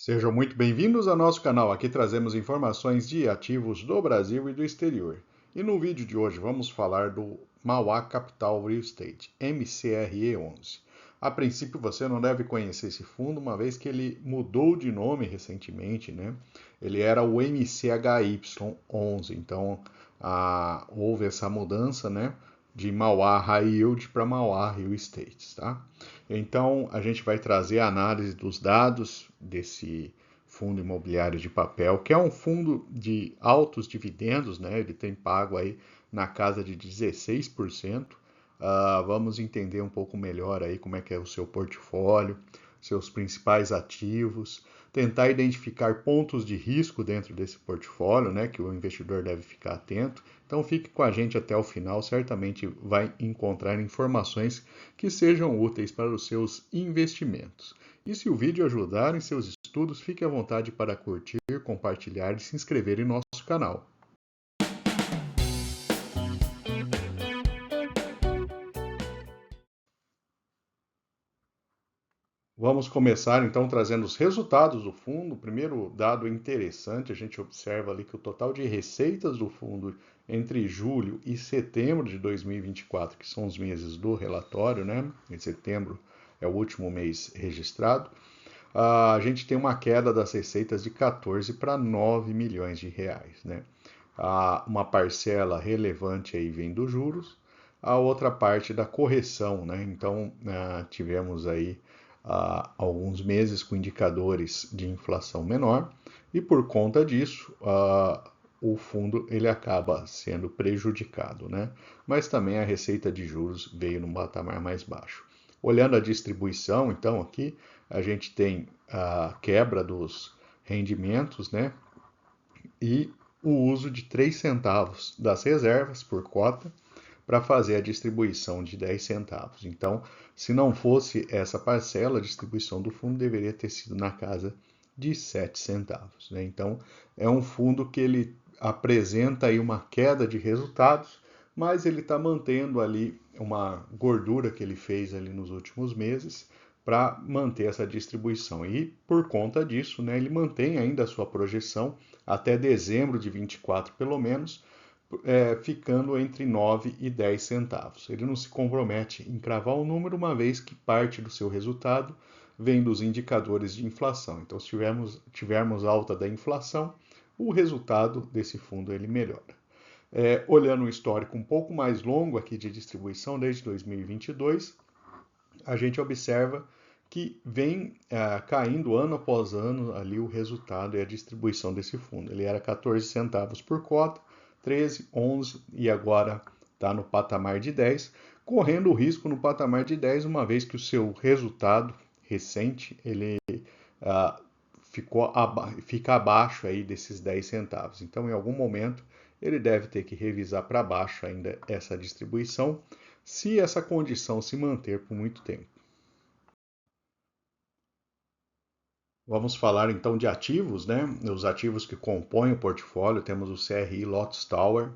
Sejam muito bem-vindos ao nosso canal. Aqui trazemos informações de ativos do Brasil e do exterior. E no vídeo de hoje vamos falar do Mauá Capital Real Estate, MCRE11. A princípio você não deve conhecer esse fundo, uma vez que ele mudou de nome recentemente, né? Ele era o MCHY11, então houve essa mudança, né? De Mauá High Yield para Mauá Real Estate, tá? Então, a gente vai trazer a análise dos dados desse fundo imobiliário de papel, que é um fundo de altos dividendos, né? Ele tem pago aí na casa de 16%. Vamos entender um pouco melhor aí como é que é o seu portfólio, seus principais ativos, tentar identificar pontos de risco dentro desse portfólio, né, que o investidor deve ficar atento. Então fique com a gente até o final, certamente vai encontrar informações que sejam úteis para os seus investimentos. E se o vídeo ajudar em seus estudos, fique à vontade para curtir, compartilhar e se inscrever em nosso canal. Vamos começar então trazendo os resultados do fundo. O primeiro dado interessante, a gente observa ali que o total de receitas do fundo entre julho e setembro de 2024, que são os meses do relatório, né? Em setembro é o último mês registrado, a gente tem uma queda das receitas de 14 para 9 milhões de reais, né? Uma parcela relevante aí vem dos juros, a outra parte da correção, né? Então, tivemos aí alguns meses com indicadores de inflação menor e por conta disso, o fundo ele acaba sendo prejudicado, né? Mas também a receita de juros veio num patamar mais baixo. Olhando a distribuição, então aqui a gente tem a quebra dos rendimentos, né? E o uso de 3 centavos das reservas por cota para fazer a distribuição de 10 centavos. Então, se não fosse essa parcela, a distribuição do fundo deveria ter sido na casa de 7 centavos, né? Então, é um fundo que ele apresenta aí uma queda de resultados, mas ele está mantendo ali uma gordura que ele fez ali nos últimos meses para manter essa distribuição. E por conta disso, né, ele mantém ainda a sua projeção até dezembro de 24, pelo menos, ficando entre 9 e 10 centavos. Ele não se compromete em cravar um número, uma vez que parte do seu resultado vem dos indicadores de inflação. Então, se tivermos alta da inflação, o resultado desse fundo ele melhora. Olhando um histórico um pouco mais longo aqui de distribuição, desde 2022, a gente observa que vem caindo ano após ano ali o resultado e a distribuição desse fundo. Ele era 14 centavos por cota, 13, 11 e agora está no patamar de 10, correndo o risco no patamar de 10, uma vez que o seu resultado recente ele ah, fica abaixo aí desses 10 centavos. Então, em algum momento, ele deve ter que revisar para baixo ainda essa distribuição, se essa condição se manter por muito tempo. Vamos falar então de ativos, né? Os ativos que compõem o portfólio, temos o CRI Lotus Tower,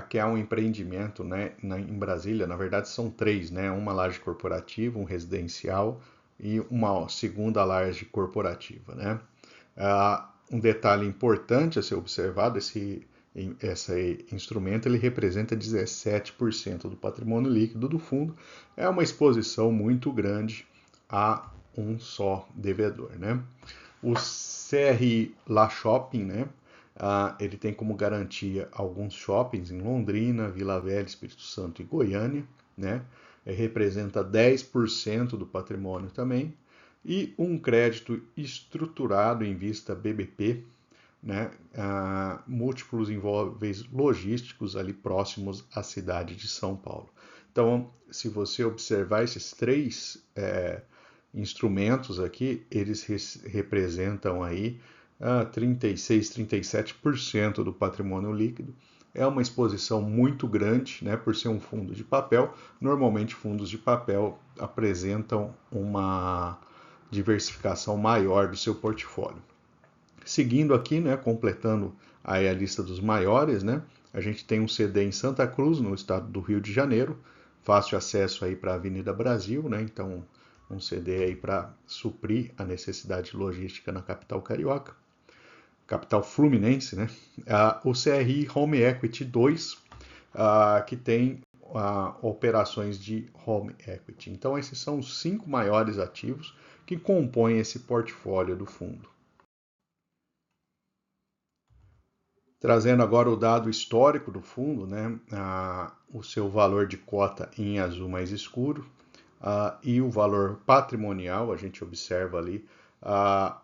que é um empreendimento, né, em Brasília. Na verdade, são três, né? Uma laje corporativa, um residencial e uma segunda laje corporativa, né? Um detalhe importante a ser observado, esse instrumento ele representa 17% do patrimônio líquido do fundo. É uma exposição muito grande a um só devedor, né? O CRI La Shopping, né? Ele tem como garantia alguns shoppings em Londrina, Vila Velha, Espírito Santo e Goiânia, né? Representa 10% do patrimônio também. E um crédito estruturado em vista BBP, né? Múltiplos imóveis logísticos ali próximos à cidade de São Paulo. Então, se você observar esses três instrumentos aqui, eles representam aí 36, 37% do patrimônio líquido. É uma exposição muito grande, né, por ser um fundo de papel. Normalmente, fundos de papel apresentam uma diversificação maior do seu portfólio. Seguindo aqui, né, completando aí a lista dos maiores, né, a gente tem um CD em Santa Cruz, no estado do Rio de Janeiro, fácil acesso aí para a Avenida Brasil, né, então um CDI aí para suprir a necessidade logística na capital carioca, capital fluminense, né? O CRI Home Equity 2, que tem operações de home equity. Então, esses são os 5 maiores ativos que compõem esse portfólio do fundo. Trazendo agora o dado histórico do fundo, né? O seu valor de cota em azul mais escuro e o valor patrimonial, a gente observa ali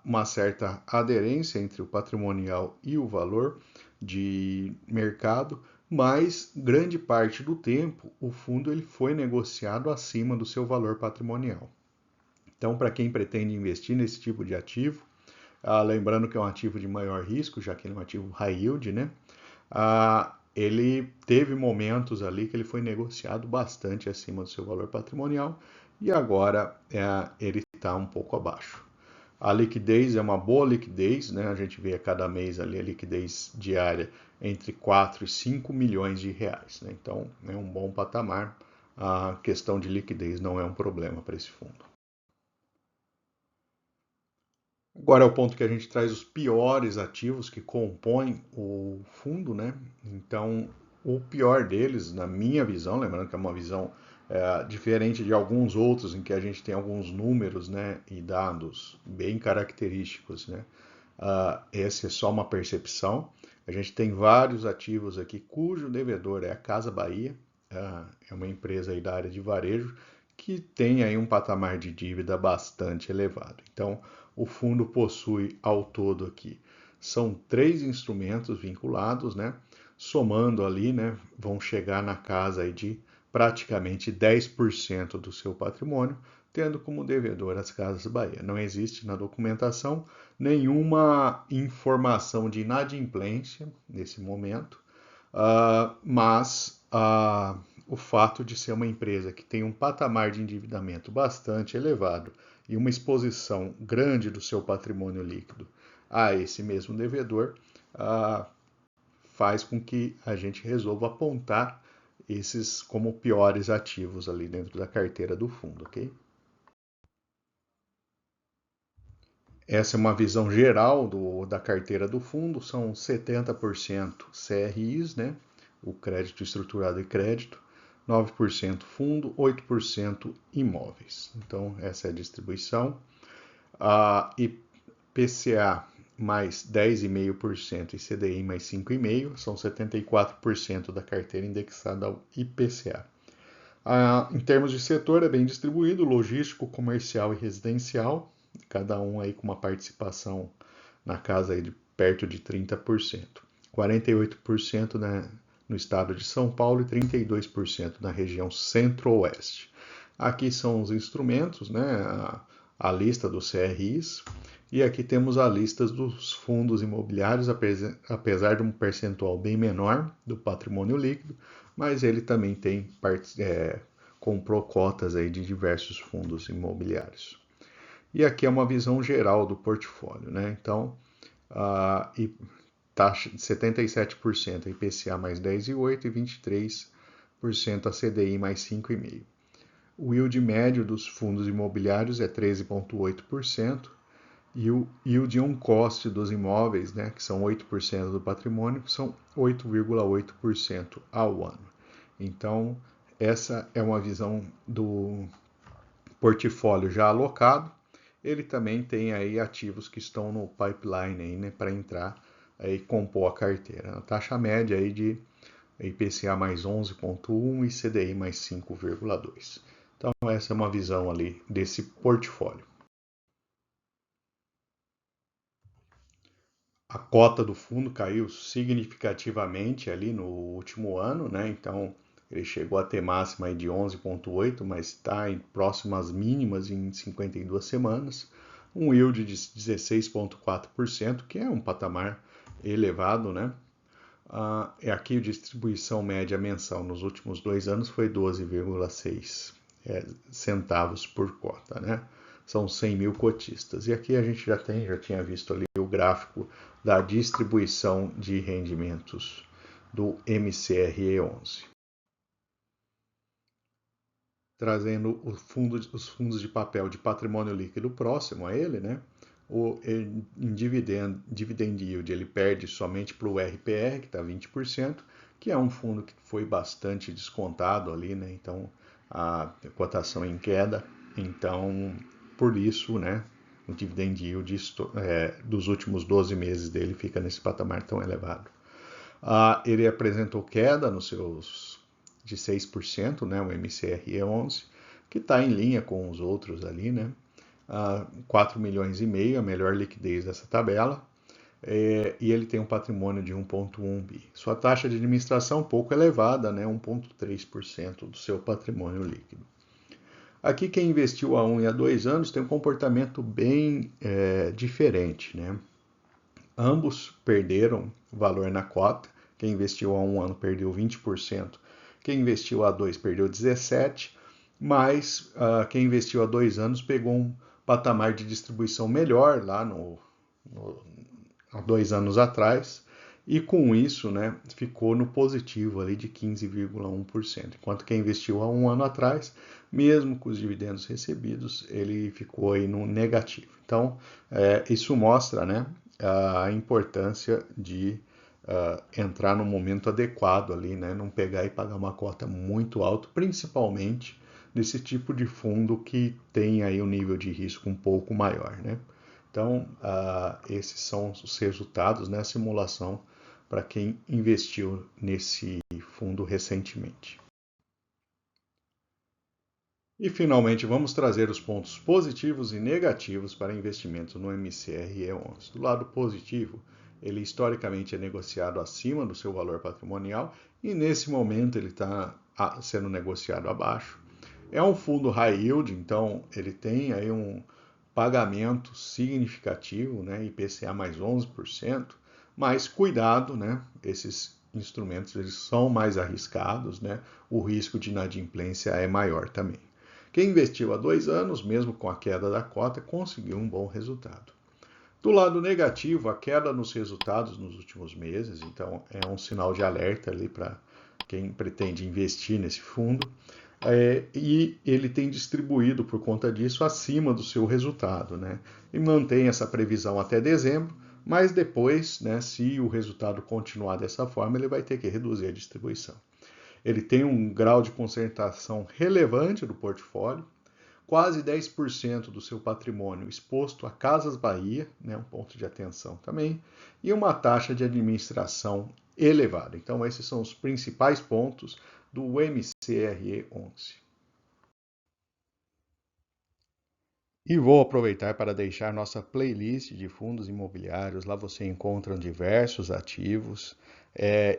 uma certa aderência entre o patrimonial e o valor de mercado, mas grande parte do tempo o fundo ele foi negociado acima do seu valor patrimonial. Então, para quem pretende investir nesse tipo de ativo, lembrando que é um ativo de maior risco, já que ele é um ativo high yield, né? Ele teve momentos ali que ele foi negociado bastante acima do seu valor patrimonial e agora ele está um pouco abaixo. A liquidez é uma boa liquidez, né? A gente vê a cada mês ali a liquidez diária entre 4 e 5 milhões de reais, né? Então é um bom patamar. A questão de liquidez não é um problema para esse fundo. Agora é o ponto que a gente traz os piores ativos que compõem o fundo, né? Então, o pior deles, na minha visão, lembrando que é uma visão diferente de alguns outros em que a gente tem alguns números, né, e dados bem característicos, né? Essa é só uma percepção. A gente tem vários ativos aqui cujo devedor é a Casa Bahia, é uma empresa aí da área de varejo que tem aí um patamar de dívida bastante elevado. Então, o fundo possui ao todo aqui, são 3 instrumentos vinculados, né? Somando ali, né, vão chegar na casa aí de praticamente 10% do seu patrimônio, tendo como devedor as Casas Bahia. Não existe na documentação nenhuma informação de inadimplência nesse momento, mas o fato de ser uma empresa que tem um patamar de endividamento bastante elevado e uma exposição grande do seu patrimônio líquido a esse mesmo devedor, faz com que a gente resolva apontar esses como piores ativos ali dentro da carteira do fundo, ok? Essa é uma visão geral da carteira do fundo, são 70% CRIs, né? O crédito estruturado e crédito, 9% fundo, 8% imóveis. Então, essa é a distribuição. IPCA mais 10,5% e CDI mais 5,5%, são 74% da carteira indexada ao IPCA. Em termos de setor, é bem distribuído, logístico, comercial e residencial, cada um aí com uma participação na casa aí de perto de 30%. 48% no estado de São Paulo e 32% na região centro-oeste. Aqui são os instrumentos, né, a lista dos CRIs, e aqui temos a lista dos fundos imobiliários, apesar de um percentual bem menor do patrimônio líquido, mas ele também tem comprou cotas aí de diversos fundos imobiliários. E aqui é uma visão geral do portfólio, né? Então, taxa de 77% IPCA mais 10,8% e 23% a CDI mais 5,5%. O yield médio dos fundos imobiliários é 13,8%. E o yield on cost dos imóveis, né, que são 8% do patrimônio, são 8,8% ao ano. Então, essa é uma visão do portfólio já alocado. Ele também tem aí ativos que estão no pipeline aí, né, para entrar e compor a carteira. A taxa média aí de IPCA mais 11,1 e CDI mais 5,2. Então, essa é uma visão ali desse portfólio. A cota do fundo caiu significativamente ali no último ano, né? Então ele chegou a ter máxima aí de 11,8, mas está próximo às mínimas em 52 semanas. Um yield de 16,4%, que é um patamar elevado, né? Aqui a distribuição média mensal nos últimos 2 anos foi 12,6 centavos por cota, né? São 100 mil cotistas. E aqui a gente já tinha visto ali o gráfico da distribuição de rendimentos do MCRE11. trazendo os fundos de papel de patrimônio líquido próximo a ele, né? Em dividend yield ele perde somente para o RPR, que está 20%, que é um fundo que foi bastante descontado ali, né? Então a cotação em queda, então por isso, né? O dividend yield dos últimos 12 meses dele fica nesse patamar tão elevado. Ele apresentou queda nos seus de 6%, né? O MCRE11, que está em linha com os outros ali, né? 4 milhões e meio, a melhor liquidez dessa tabela, e ele tem um patrimônio de 1,1 bi. Sua taxa de administração um pouco elevada, né, 1,3% do seu patrimônio líquido. Aqui quem investiu há 1 e há 2 anos tem um comportamento bem diferente, né? Ambos perderam valor na cota. Quem investiu há 1 ano perdeu 20%, quem investiu há 2 perdeu 17%, mas quem investiu há 2 anos pegou um patamar de distribuição melhor lá há 2 anos atrás, e com isso, né, ficou no positivo ali de 15,1%, enquanto quem investiu há 1 ano atrás, mesmo com os dividendos recebidos, ele ficou aí no negativo. Então, isso mostra, né, a importância de entrar no momento adequado ali, né, não pegar e pagar uma cota muito alta, principalmente desse tipo de fundo que tem aí um nível de risco um pouco maior, né? Então, esses são os resultados, né, a simulação para quem investiu nesse fundo recentemente. E, finalmente, vamos trazer os pontos positivos e negativos para investimentos no MCRE11. Do lado positivo, ele historicamente é negociado acima do seu valor patrimonial e, nesse momento, ele está sendo negociado abaixo. É um fundo high yield, então ele tem aí um pagamento significativo, né, IPCA mais 11%, mas cuidado, né, esses instrumentos eles são mais arriscados, né, o risco de inadimplência é maior também. Quem investiu há 2 anos, mesmo com a queda da cota, conseguiu um bom resultado. Do lado negativo, a queda nos resultados nos últimos meses, então é um sinal de alerta ali para quem pretende investir nesse fundo. E ele tem distribuído por conta disso acima do seu resultado, né? E mantém essa previsão até dezembro, mas depois, né, se o resultado continuar dessa forma, ele vai ter que reduzir a distribuição. Ele tem um grau de concentração relevante do portfólio, quase 10% do seu patrimônio exposto a Casas Bahia, né, um ponto de atenção também, e uma taxa de administração elevada. Então, esses são os principais pontos do MCRE11. E vou aproveitar para deixar nossa playlist de fundos imobiliários. Lá você encontra diversos ativos.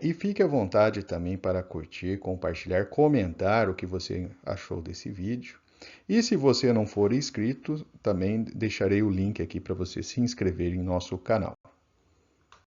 E fique à vontade também para curtir, compartilhar, comentar o que você achou desse vídeo. E se você não for inscrito, também deixarei o link aqui para você se inscrever em nosso canal.